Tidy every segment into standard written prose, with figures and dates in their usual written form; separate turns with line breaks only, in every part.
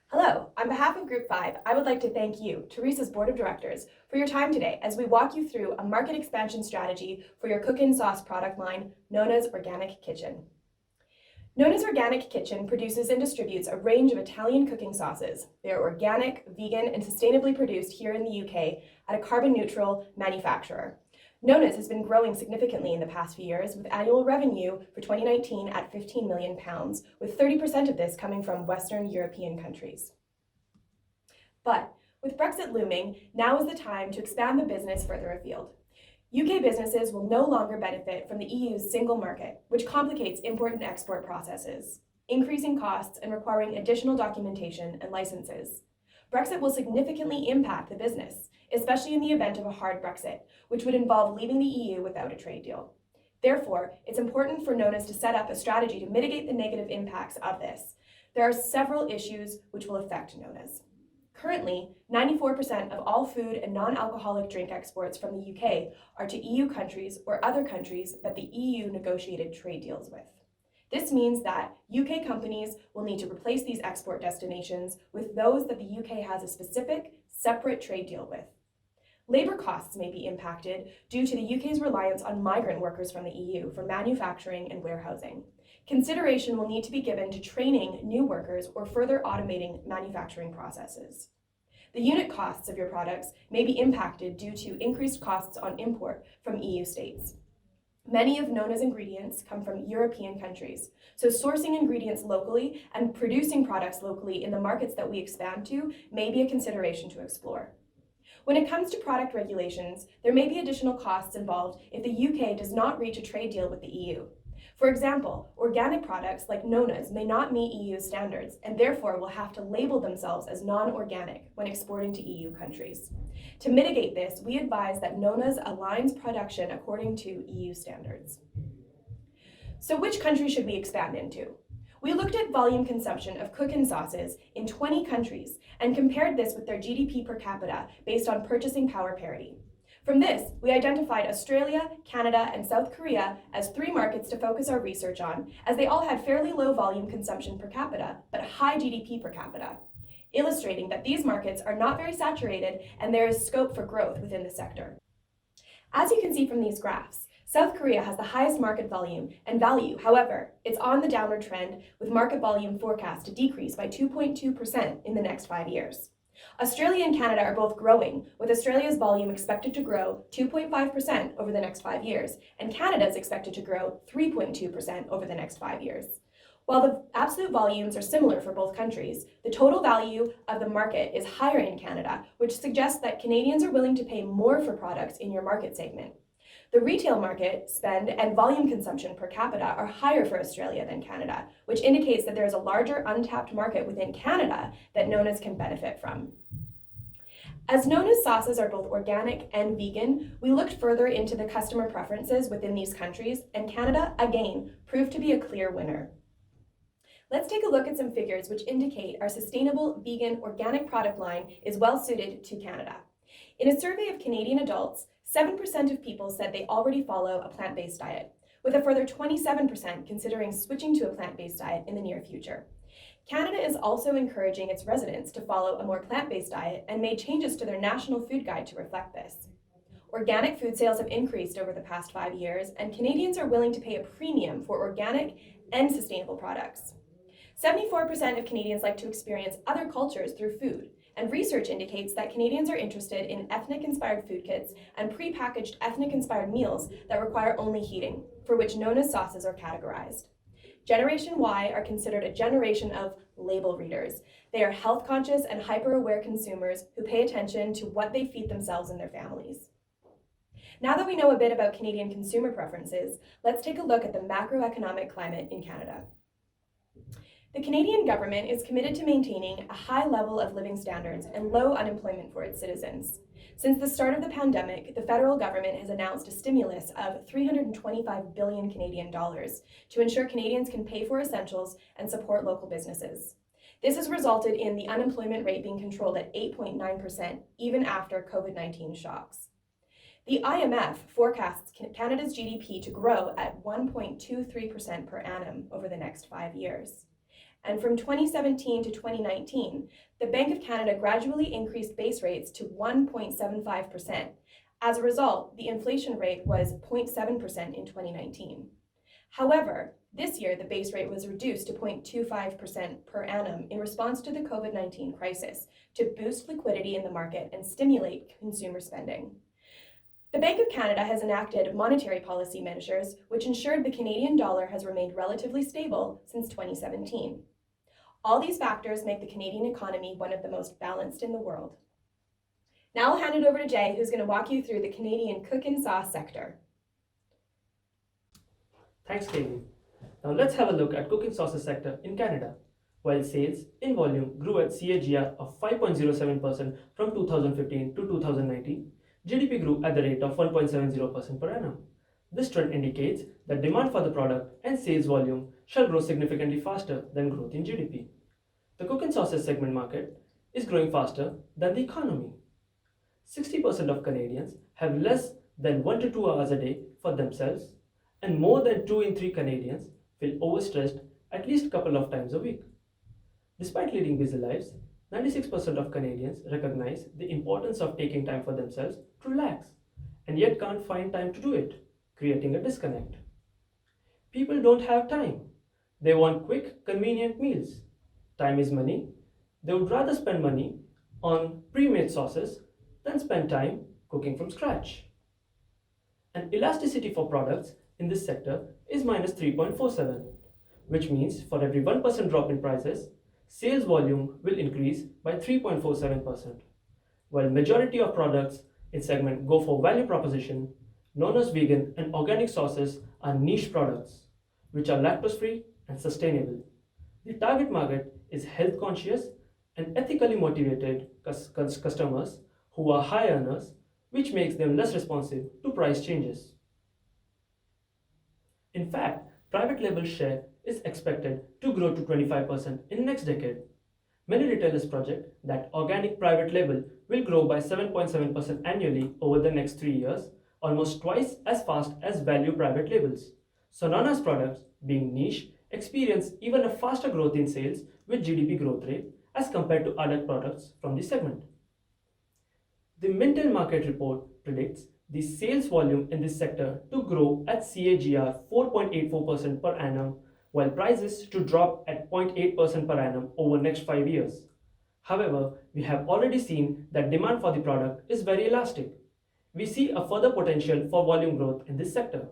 Hello, on behalf of Group 5, I would like to thank you, Teresa's Board of Directors, for your time today as we walk you through a market expansion strategy for your cooking sauce product line, Nona's Organic Kitchen. Nona's Organic Kitchen produces and distributes a range of Italian cooking sauces. They are organic, vegan, and sustainably produced here in the UK at a carbon-neutral manufacturer. Nona's has been growing significantly in the past few years, with annual revenue for 2019 at £15 million, with 30% of this coming from Western European countries. But with Brexit looming, now is the time to expand the business further afield. UK businesses will no longer benefit from the EU's single market, which complicates import and export processes, increasing costs and requiring additional documentation and licenses. Brexit will significantly impact the business, especially in the event of a hard Brexit, which would involve leaving the EU without a trade deal. Therefore, it's important for Nona's to set up a strategy to mitigate the negative impacts of this. There are several issues which will affect Nona's. Currently, 94% of all food and non-alcoholic drink exports from the UK are to EU countries or other countries that the EU negotiated trade deals with. This means that UK companies will need to replace these export destinations with those that the UK has a specific, separate trade deal with. Labor costs may be impacted due to the UK's reliance on migrant workers from the EU for manufacturing and warehousing. Consideration will need to be given to training new workers or further automating manufacturing processes. The unit costs of your products may be impacted due to increased costs on import from EU states. Many of Nona's ingredients come from European countries, so sourcing ingredients locally and producing products locally in the markets that we expand to may be a consideration to explore. When it comes to product regulations, there may be additional costs involved if the UK does not reach a trade deal with the EU. For example, organic products like Nona's may not meet EU standards and therefore will have to label themselves as non-organic when exporting to EU countries. To mitigate this, we advise that Nona's aligns production according to EU standards. So which countries should we expand into? We looked at volume consumption of cooking sauces in 20 countries and compared this with their GDP per capita based on purchasing power parity. From this, we identified Australia, Canada, and South Korea as 3 markets to focus our research on, as they all had fairly low volume consumption per capita, but high GDP per capita, illustrating that these markets are not very saturated and there is scope for growth within the sector. As you can see from these graphs, South Korea has the highest market volume and value. However, it's on the downward trend, with market volume forecast to decrease by 2.2% in the next 5 years. Australia and Canada are both growing, with Australia's volume expected to grow 2.5% over the next 5 years, and Canada is expected to grow 3.2% over the next 5 years. While the absolute volumes are similar for both countries, the total value of the market is higher in Canada, which suggests that Canadians are willing to pay more for products in your market segment. The retail market spend and volume consumption per capita are higher for Australia than Canada, which indicates that there is a larger untapped market within Canada that Nona's can benefit from. As Nona's sauces are both organic and vegan, we looked further into the customer preferences within these countries, and Canada, again, proved to be a clear winner. Let's take a look at some figures which indicate our sustainable, vegan, organic product line is well suited to Canada. In a survey of Canadian adults, 7% of people said they already follow a plant-based diet, with a further 27% considering switching to a plant-based diet in the near future. Canada is also encouraging its residents to follow a more plant-based diet and made changes to their national food guide to reflect this. Organic food sales have increased over the past 5 years, and Canadians are willing to pay a premium for organic and sustainable products. 74% of Canadians like to experience other cultures through food, and research indicates that Canadians are interested in ethnic-inspired food kits and prepackaged ethnic-inspired meals that require only heating, for which Nona's sauces are categorized. Generation Y are considered a generation of label readers. They are health-conscious and hyper-aware consumers who pay attention to what they feed themselves and their families. Now that we know a bit about Canadian consumer preferences, let's take a look at the macroeconomic climate in Canada. The Canadian government is committed to maintaining a high level of living standards and low unemployment for its citizens. Since the start of the pandemic, the federal government has announced a stimulus of $325 billion Canadian dollars to ensure Canadians can pay for essentials and support local businesses. This has resulted in the unemployment rate being controlled at 8.9%, even after COVID-19 shocks. The IMF forecasts Canada's GDP to grow at 1.23% per annum over the next 5 years. and from 2017 to 2019, the Bank of Canada gradually increased base rates to 1.75%. As a result, the inflation rate was 0.7% in 2019. However, this year the base rate was reduced to 0.25% per annum in response to the COVID-19 crisis to boost liquidity in the market and stimulate consumer spending. The Bank of Canada has enacted monetary policy measures which ensured the Canadian dollar has remained relatively stable since 2017. All these factors make the Canadian economy one of the most balanced in the world. Now I'll hand it over to Jay, who's going to walk you through the Canadian cooking sauce sector.
Thanks, Kaylee. Now let's have a look at cooking sauces sector in Canada. While sales in volume grew at CAGR of 5.07% from 2015 to 2019, GDP grew at the rate of 1.70% per annum. This trend indicates that demand for the product and sales volume shall grow significantly faster than growth in GDP. The cooking sauces segment market is growing faster than the economy. 60% of Canadians have less than 1 to 2 hours a day for themselves, and more than 2 in 3 Canadians feel overstressed at least a couple of times a week. Despite leading busy lives, 96% of Canadians recognize the importance of taking time for themselves to relax, and yet can't find time to do it, creating a disconnect. People don't have time. They want quick, convenient meals. Time is money. They would rather spend money on pre-made sauces than spend time cooking from scratch. And elasticity for products in this sector is minus 3.47, which means for every 1% drop in prices, sales volume will increase by 3.47%. While majority of products in segment go for value proposition, known as vegan and organic sauces are niche products, which are lactose-free and sustainable. The target market is health conscious and ethically motivated customers who are high earners, which makes them less responsive to price changes. In fact, private label share is expected to grow to 25% in next decade. Many retailers project that organic private label will grow by 7.7% annually over the next 3 years, almost twice as fast as value private labels. Sonona's products, being niche, experience even a faster growth in sales with GDP growth rate as compared to other products from the segment. The Mintel Market Report predicts the sales volume in this sector to grow at CAGR 4.84% per annum, while prices to drop at 0.8% per annum over next 5 years. However, we have already seen that demand for the product is very elastic. We see a further potential for volume growth in this sector.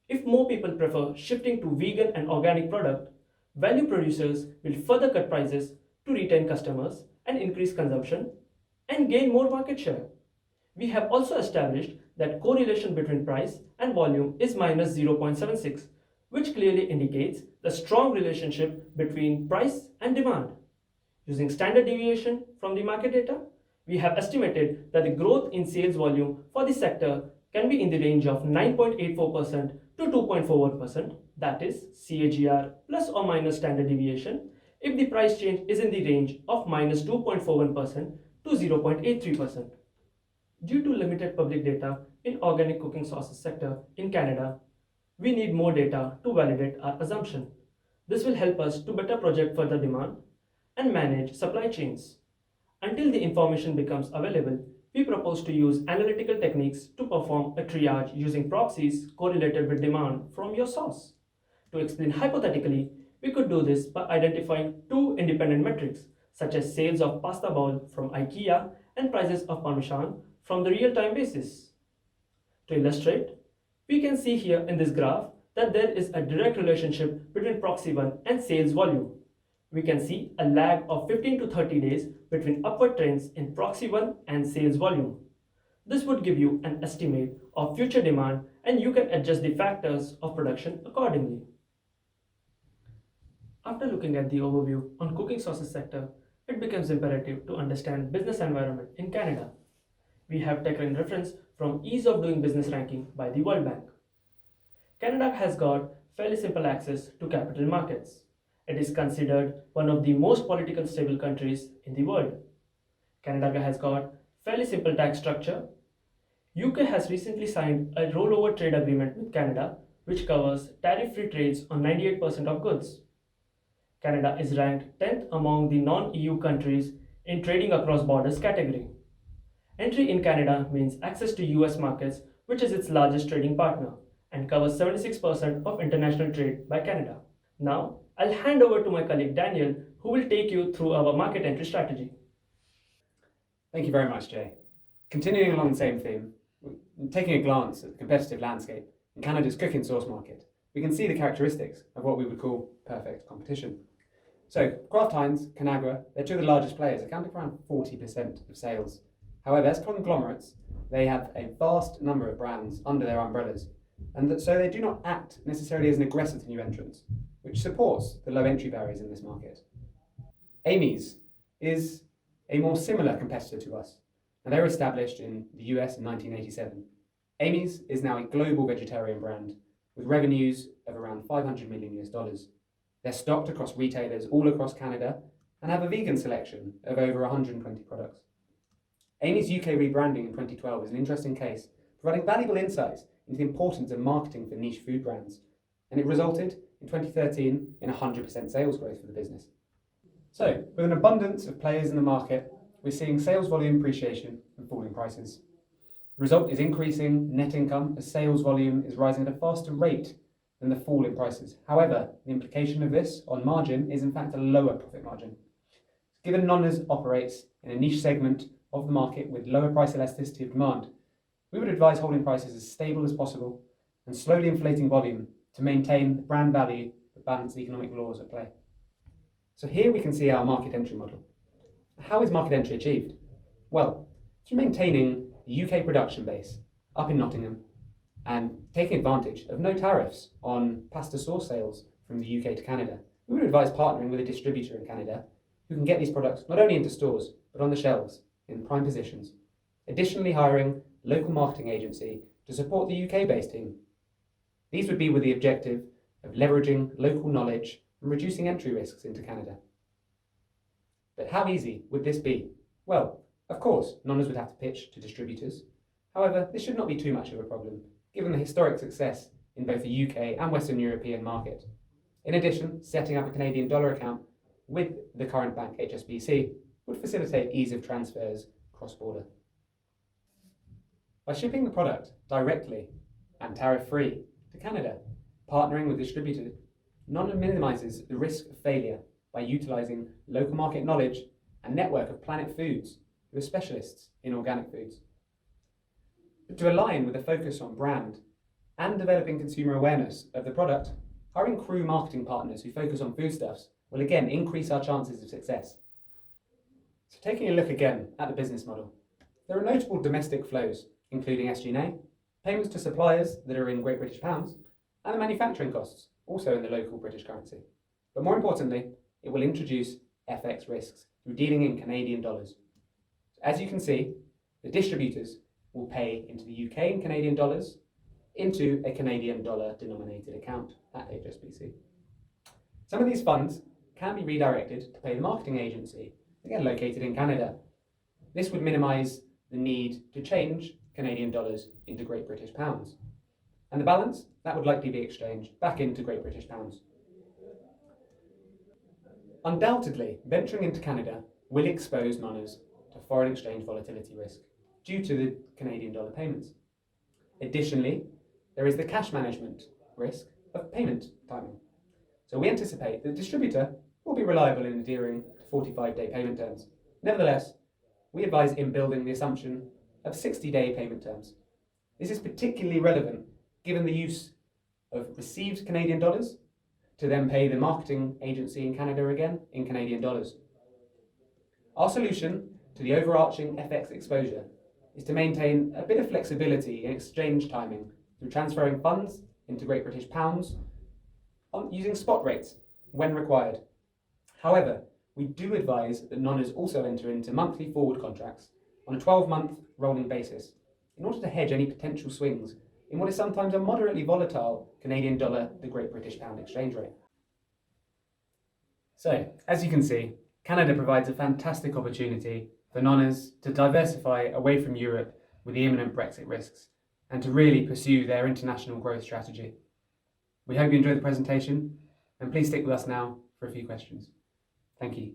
If more people prefer shifting to vegan and organic product, value producers will further cut prices to retain customers and increase consumption and gain more market share. We have also established that correlation between price and volume is minus 0.76, which clearly indicates the strong relationship between price and demand. Using standard deviation from the market data, we have estimated that the growth in sales volume for the sector can be in the range of 9.84% to 2.41%, that is CAGR plus or minus standard deviation, if the price change is in the range of minus 2.41% to 0.83%. Due to limited public data in organic cooking sauces sector in Canada, we need more data to validate our assumption. This will help us to better project further demand and manage supply chains. Until the information becomes available, we propose to use analytical techniques to perform a triage using proxies correlated with demand from your source. To explain hypothetically, we could do this by identifying 2 independent metrics, such as sales of pasta bowl from IKEA and prices of Parmesan from the real-time basis. To illustrate, we can see here in this graph that there is a direct relationship between proxy 1 and sales volume. We can see a lag of 15 to 30 days between upward trends in proxy 1 and sales volume. This would give you an estimate of future demand, and you can adjust the factors of production accordingly. After looking at the overview on cooking sauces sector, it becomes imperative to understand business environment in Canada. We have taken reference from Ease of Doing Business ranking by the World Bank. Canada has got fairly simple access to capital markets. It is considered one of the most politically stable countries in the world. Canada has got fairly simple tax structure. UK has recently signed a rollover trade agreement with Canada, which covers tariff-free trades on 98% of goods. Canada is ranked 10th among the non-EU countries in trading across borders category. Entry in Canada means access to US markets, which is its largest trading partner and covers 76% of international trade by Canada. Now, I'll hand over to my colleague Daniel, who will take you through our market entry strategy.
Thank you very much, Jay. Continuing along the same theme, taking a glance at the competitive landscape in Canada's cooking sauce market, we can see the characteristics of what we would call perfect competition. So, Kraft Heinz, Conagra, they're two of the largest players, accounting for around 40% of sales. However, as conglomerates, they have a vast number of brands under their umbrellas, and so they do not act necessarily as an aggressor to new entrants, which supports the low entry barriers in this market. Amy's is a more similar competitor to us, and they were established in the US in 1987. Amy's is now a global vegetarian brand with revenues of around $500 million US. They're stocked across retailers all across Canada and have a vegan selection of over 120 products. Amy's UK rebranding in 2012 is an interesting case, providing valuable insights into the importance of marketing for niche food brands, and it resulted in 2013 in 100% sales growth for the business. So, with an abundance of players in the market, we're seeing sales volume appreciation and falling prices. The result is increasing net income as sales volume is rising at a faster rate than the fall in prices. However, the implication of this on margin is in fact a lower profit margin. Given Nonna's operates in a niche segment of the market with lower price elasticity of demand, we would advise holding prices as stable as possible and slowly inflating volume to maintain the brand value but balance the economic laws at play. So here we can see our market entry model. How is market entry achieved? Well, through maintaining the UK production base up in Nottingham and taking advantage of no tariffs on pasta sauce sales from the UK to Canada. We would advise partnering with a distributor in Canada who can get these products not only into stores but on the shelves in prime positions. Additionally, hiring a local marketing agency to support the UK-based team. These would be with the objective of leveraging local knowledge and reducing entry risks into Canada. But how easy would this be? Well, of course, Nonna's would have to pitch to distributors. However, this should not be too much of a problem, given the historic success in both the UK and Western European market. In addition, setting up a Canadian dollar account with the current bank HSBC would facilitate ease of transfers cross-border. By shipping the product directly and tariff-free to Canada, partnering with distributors, Nonna minimises the risk of failure by utilising local market knowledge and network of Planet Foods, who are specialists in organic foods. But to align with a focus on brand and developing consumer awareness of the product, hiring crew marketing partners who focus on foodstuffs will again increase our chances of success. So taking a look again at the business model, there are notable domestic flows, including SG&A, payments to suppliers that are in Great British pounds, and the manufacturing costs, also in the local British currency. But more importantly, it will introduce FX risks through dealing in Canadian dollars. As you can see, the distributors will pay into the UK in Canadian dollars into a Canadian dollar denominated account at HSBC. Some of these funds can be redirected to pay the marketing agency, again located in Canada. This would minimise the need to change Canadian dollars into Great British pounds. And the balance, that would likely be exchanged back into Great British pounds. Undoubtedly, venturing into Canada will expose Nonna's to foreign exchange volatility risk due to the Canadian dollar payments. Additionally, there is the cash management risk of payment timing. So we anticipate that the distributor will be reliable in adhering to 45-day payment terms. Nevertheless, we advise in building the assumption of 60-day payment terms. This is particularly relevant given the use of received Canadian dollars to then pay the marketing agency in Canada again in Canadian dollars. Our solution to the overarching FX exposure is to maintain a bit of flexibility in exchange timing through transferring funds into Great British pounds using spot rates when required. However, we do advise that Nonna's also enter into monthly forward contracts on a 12-month rolling basis in order to hedge any potential swings in what is sometimes a moderately volatile Canadian dollar to Great British pound exchange rate. So, as you can see, Canada provides a fantastic opportunity for Nonna's to diversify away from Europe with the imminent Brexit risks and to really pursue their international growth strategy. We hope you enjoyed the presentation, and please stick with us now for a few questions. Thank you.